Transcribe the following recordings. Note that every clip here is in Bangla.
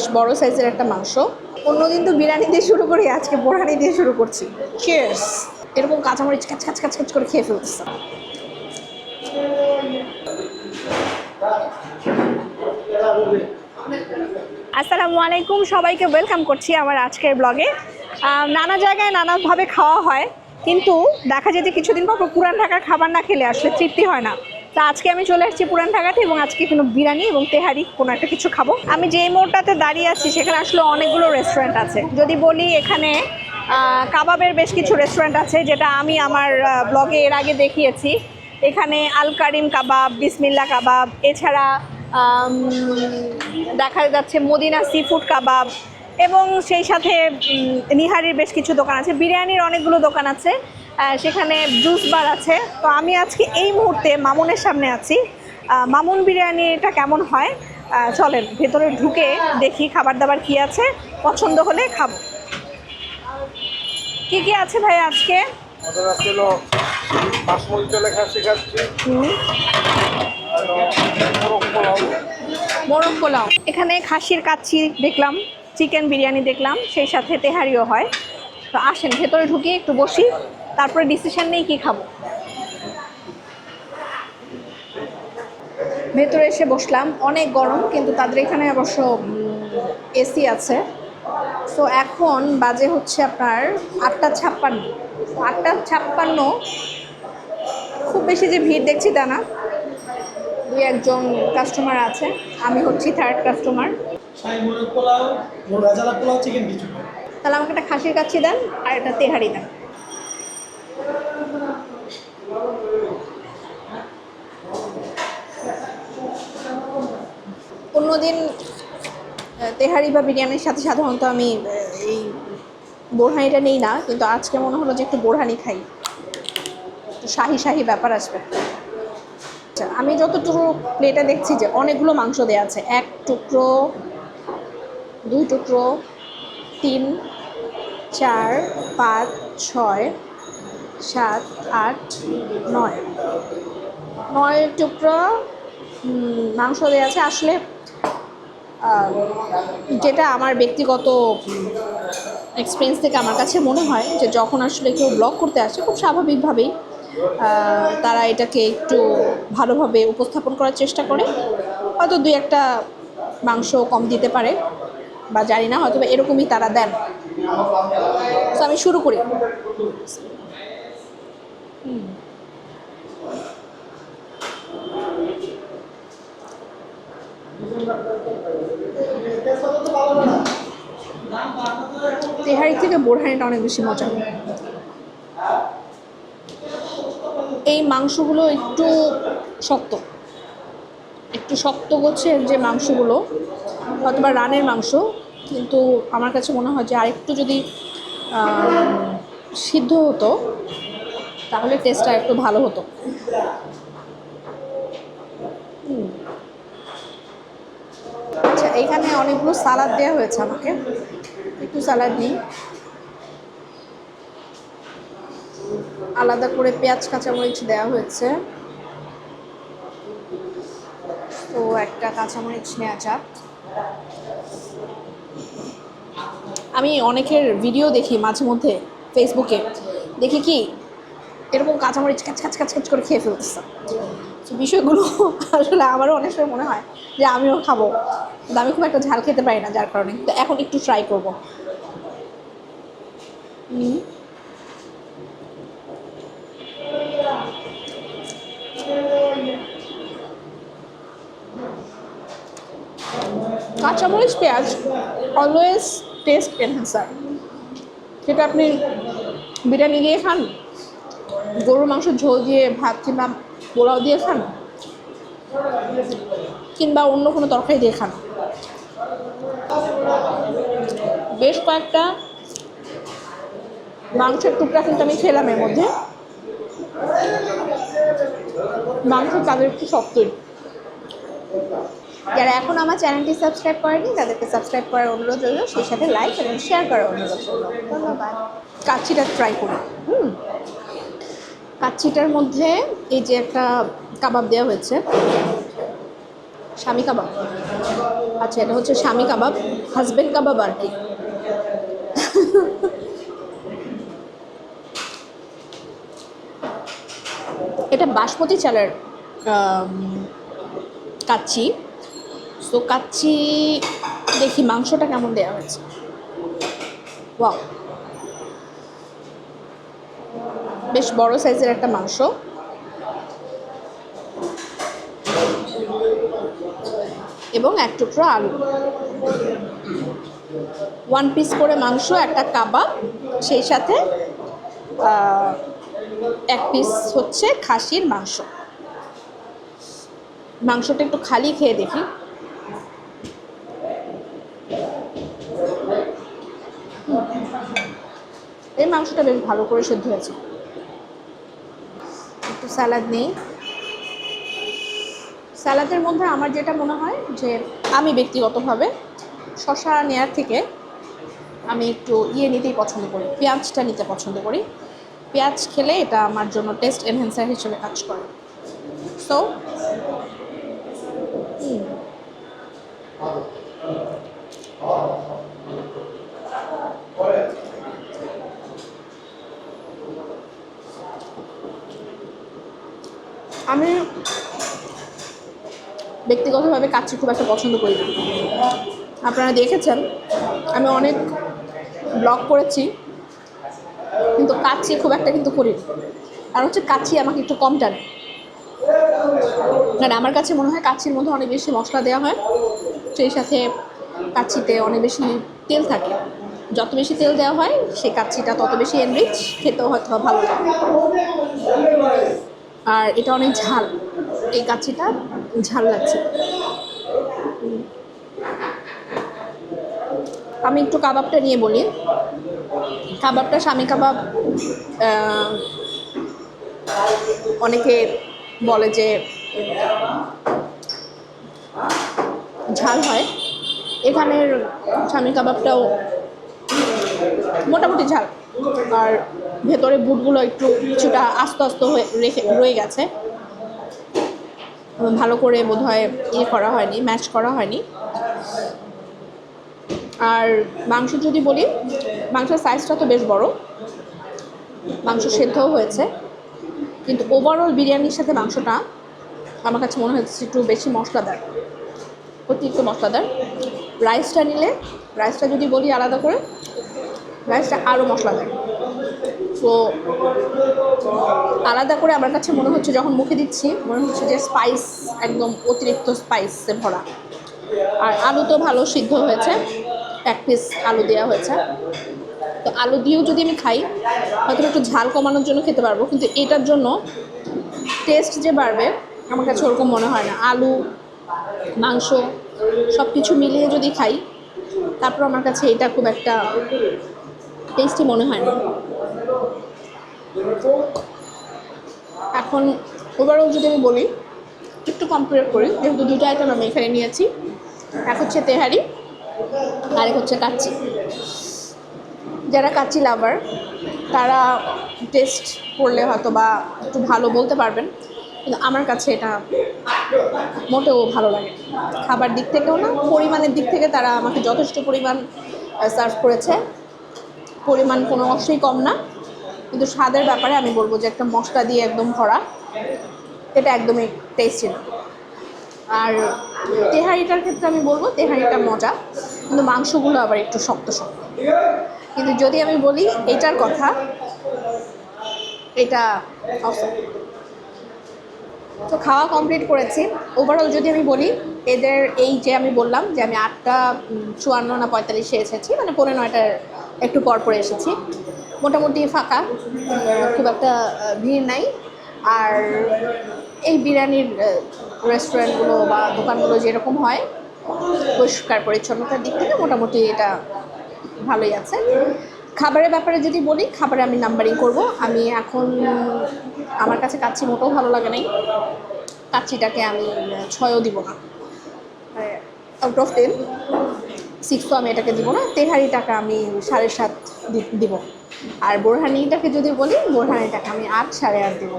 বেশ বড় সাইজের একটা মাংস। অন্যদিন তো বিরিয়ানি দিয়ে শুরু করি, আজকে বোরহানি দিয়ে শুরু করছি। চিয়ার্স। এরকম কাঁচামরিচ কাচ কাচ কাচ কাচ করে খেয়ে ফেলতেছে। আসসালামু আলাইকুম, সবাইকে ওয়েলকাম করছি আমার আজকের ব্লগে। নানা জায়গায় নানাভাবে খাওয়া হয়, কিন্তু দেখা যায় যে কিছুদিন পর পুরান ঢাকার খাবার না খেলে আসলে তৃপ্তি হয় না। তো আজকে আমি চলে এসেছি পুরান ঢাকাতে এবং আজকে কোনো বিরিয়ানি এবং তেহারি কোনো একটা কিছু খাবো। আমি যেই মোড়টাতে দাঁড়িয়ে আছি সেখানে আসলে অনেকগুলো রেস্টুরেন্ট আছে। যদি বলি এখানে কাবাবের বেশ কিছু রেস্টুরেন্ট আছে, যেটা আমি আমার ব্লগে এর আগে দেখিয়েছি। এখানে আল কারিম কাবাব, বিসমিল্লা কাবাব, এছাড়া দেখা যাচ্ছে মদিনা সি ফুড কাবাব, এবং সেই সাথে নিহারির বেশ কিছু দোকান আছে। বিরিয়ানির অনেকগুলো দোকান আছে, সেখানে জুস বার আছে। তো আমি আজকে এই মুহূর্তে মামুনের সামনে আছি। মামুন বিরিয়ানিটা কেমন হয় চলেন ভেতরে ঢুকে দেখি খাবার দাবার কী আছে, পছন্দ হলে খাবো। কি কি আছে ভাই আজকে? মোরগ পোলাও, এখানে খাসির কাচ্চি দেখলাম, চিকেন বিরিয়ানি দেখলাম, সেই সাথে তেহারিও হয়। তো আসেন ভেতরে ঢুকে একটু বসি, তারপরে ডিসিশন নেই কি খাবো। ভেতরে এসে বসলাম, অনেক গরম, কিন্তু তাদের এখানে অবশ্য এসি আছে। সো এখন বাজে হচ্ছে আপনার 8:56। 8:56, খুব বেশি যে ভিড় দেখছি তা না, দুই একজন কাস্টমার আছে, আমি হচ্ছি থার্ড কাস্টমার। তাহলে আমাকে একটা খাসির কাচ্চি দেন আর একটা তেহারি দেন। অন্যদিন তেহারি বা বিরিয়ানির সাথে সাধারণত আমি এই বোরহানিটা নেই না, কিন্তু আজকে মনে হলো যে একটু বোরহানি খাই, একটু শাহি শাহি ব্যাপার আসবে। আচ্ছা, আমি যতটুকু প্লেটে দেখছি যে অনেকগুলো মাংস দেওয়া আছে, 1 টুকরো, 2 টুকরো, 3, 4, 5, 6, 7, 8, 9, 9 টুকরো মাংস দেওয়া আছে। আসলে যেটা আমার ব্যক্তিগত এক্সপিরিয়েন্স থেকে আমার কাছে মনে হয় যে যখন আসলে কেউ ব্লগ করতে আসে, খুব স্বাভাবিকভাবেই তারা এটাকে একটু ভালোভাবে উপস্থাপন করার চেষ্টা করে। হয়তো 2-1টা মাংস কম দিতে পারে বা জানি না, হয়তো এরকমই তারা দেন। তো আমি শুরু করি। তেহারি থেকে বোরহানিটা অনেক বেশি মজা। এই মাংসগুলো একটু শক্ত, একটু শক্ত গোছের যে মাংসগুলো, অথবা রানের মাংস, কিন্তু আমার কাছে মনে হয় যে আরেকটু যদি সিদ্ধ হতো তাহলে টেস্টটা একটু ভালো হতো। আচ্ছা, এখানে অনেকগুলো সালাদ দেওয়া হয়েছে আমাকে, একটু সালাদ নিই। আলাদা করে পেঁয়াজ কাঁচামরিচ দেওয়া হয়েছে, তো একটা কাঁচামরিচ নেওয়া যাক। আমি অনেকের ভিডিও দেখি মাঝে মধ্যে ফেসবুকে, দেখি কি এরকম কাঁচামরিচ কাচ কাচ কাচ কাচ করে খেয়ে ফেলতেছে। তো বিষয়গুলো আসলে আমারও অনেক সময় মনে হয় যে আমিও খাবো, কিন্তু আমি খুব একটা ঝাল খেতে পারি না, যার কারণে তো এখন একটু ট্রাই করবো। কাঁচামরিচ পেঁয়াজ অলওয়েজ টেস্ট এনহ্যান্সার। সেটা আপনি বিরিয়ানি দিয়ে খান, গরুর মাংসের ঝোল দিয়ে ভাত কিংবা পোলাও দিয়ে খান, কিংবা অন্য কোনো তরকারি দিয়ে খান। বেশ কয়েকটা মাংসের টুকরা কিন্তু আমি খেলাম, এর মধ্যে মাংস তাদের একটু শক্তই। যারা এখন আমার চ্যানেলটি সাবস্ক্রাইব করেনি তাদেরকে সাবস্ক্রাইব করার অনুরোধ রইল, সেই সাথে লাইক এবং শেয়ার করার অনুরোধ রইল। ধন্যবাদ। কাচ্চিটা ট্রাই করি। কাচ্চিটার মধ্যে এই যে একটা কাবাব দেওয়া হয়েছে, স্বামী কাবাব, আচ্ছা, এটা হচ্ছে স্বামী কাবাব, হাজবেন্ড কাবাব আর কি। এটা বাসমতি চালের কাচ্চি। তো কাচ্চি, দেখি মাংসটা কেমন দেওয়া হয়েছে। ওয়াও, বেশ বড় সাইজের একটা মাংস। এবং এক টুকরো আলু, 1 পিস করে মাংস, একটা কাবাব, সেই সাথে 1 পিস হচ্ছে খাসির মাংস। মাংসটা একটু খালি খেয়ে দেখি। এই মাংসটা বেশ ভালো করে সিদ্ধ হয়েছে। একটু স্যালাড নেই। স্যালাডের মধ্যে আমার যেটা মনে হয় যে আমি ব্যক্তিগতভাবে শসা নেওয়ার থেকে আমি একটু নিতেই পছন্দ করি, পেঁয়াজটা নিতে পছন্দ করি। পেঁয়াজ খেলে এটা আমার জন্য টেস্ট এনহ্যান্সার হিসেবে কাজ করে। সো আমি ব্যক্তিগতভাবে কাচ্চি খুব একটা পছন্দ করি না। আপনারা দেখেছেন আমি অনেক ব্লগ করেছি, কিন্তু কাচ্চি খুব একটা কিন্তু করি না। আর হচ্ছে কাচ্চি আমাকে একটু কম টানে, কারণ আমার কাছে মনে হয় কাচ্চির মধ্যে অনেক বেশি মশলা দেওয়া হয়, সেই সাথে কাচ্চিতে অনেক বেশি তেল থাকে। যত বেশি তেল দেওয়া হয় সেই কাচ্চিটা তত বেশি এনরিচ, খেতেও হয়তো ভালো লাগে। আর এটা অনেক ঝাল, এই কাচ্চিটা ঝাল লাগছে। আমি একটু কাবাবটা নিয়ে বলি। কাবাবটা স্বামী কাবাব, অনেকে বলে যে ঝাল হয়, এখানের স্বামী কাবাবটাও মোটামুটি ঝাল। আর ভেতরে বুটগুলো একটু কিছুটা আস্তে আস্তে হয়ে রয়ে গেছে, ভালো করে বোধহয় করা হয়নি, ম্যাচ করা হয়নি। আর মাংস যদি বলি, মাংসের সাইজটা তো বেশ বড়, মাংস সেদ্ধও হয়েছে, কিন্তু ওভারঅল বিরিয়ানির সাথে মাংসটা আমার কাছে মনে হচ্ছে একটু বেশি মশলাদার, অতিরিক্ত মশলাদার। রাইসটা নিলে, রাইসটা যদি বলি আলাদা করে, রাইসটা আরও মশলাদার। তো আলাদা করে আমার কাছে মনে হচ্ছে, যখন মুখে দিচ্ছি মনে হচ্ছে যে স্পাইস, একদম অতিরিক্ত স্পাইসে ভরা। আর আলু তো ভালো সিদ্ধ হয়েছে, 1 পিস আলু দেওয়া হয়েছে। তো আলু দিয়েও যদি আমি খাই, হয়তো একটু ঝাল কমানোর জন্য খেতে পারবো, কিন্তু এটার জন্য টেস্ট যে বাড়বে আমার কাছে ওরকম মনে হয় না। আলু, মাংস সব কিছু মিলিয়ে যদি খাই, তারপর আমার কাছে এটা খুব একটা টেস্টি মনে হয় না। এখন ওভারঅল যদি আমি বলি, একটু কম্পেয়ার করি, যেহেতু দুটো আইটেম আমি এখানে নিয়েছি, এক হচ্ছে তেহারি, আরেক হচ্ছে কাচ্চি। যারা কাচ্চি লাভার তারা টেস্ট করলে হয়তো বা একটু ভালো বলতে পারবেন, কিন্তু আমার কাছে এটা মোটেও ভালো লাগে। খাবার দিক থেকেও না, পরিমাণের দিক থেকে তারা আমাকে যথেষ্ট পরিমাণ সার্ভ করেছে, পরিমাণ কোনো অংশেই কম না। কিন্তু স্বাদের ব্যাপারে আমি বলবো যে একটা মশলা দিয়ে একদম ভরা, এটা একদমই টেস্টি না। আর তেহারিটার ক্ষেত্রে আমি বলবো তেহারিটা মজা, কিন্তু মাংসগুলো আবার একটু শক্ত শক্ত। কিন্তু যদি আমি বলি এটার কথা, এটা অসম। তো খাওয়া কমপ্লিট করেছি। ওভারঅল যদি আমি বলি, এদের এই যে আমি বললাম যে আমি 8:54 না 45-এ এসেছি, মানে 9:45-টার একটু পর পরে এসেছি, মোটামুটি ফাঁকা, খুব একটা ভিড় নাই। আর এই বিরিয়ানির রেস্টুরেন্টগুলো বা দোকানগুলো যেরকম হয়, পরিষ্কার পরিচ্ছন্নতার দিক থেকে মোটামুটি এটা ভালোই আছে। খাবারের ব্যাপারে যদি বলি, খাবারে আমি নাম্বারিং করব। আমি এখন, আমার কাছে কাচ্চি মোটেও ভালো লাগে নাই, কাচ্চিটাকে আমি 6ও দিব না, আউট অফ 10, 6 তো আমি এটাকে দিব না। তেহারিটাকে আমি 7.5 দিব। আর বোরহানিটাকে যদি বলি, বোরহানিটাকে আমি 8, 8.5 দেবো।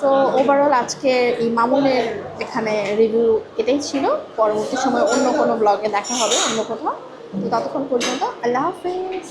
সো ওভারঅল আজকে এই মামুনের এখানে রিভিউ এটাই ছিল। পরবর্তী সময় অন্য কোনো ব্লগে দেখা হবে অন্য কোথাও। তো ততক্ষণ পর্যন্ত আল্লাহ হাফেজ।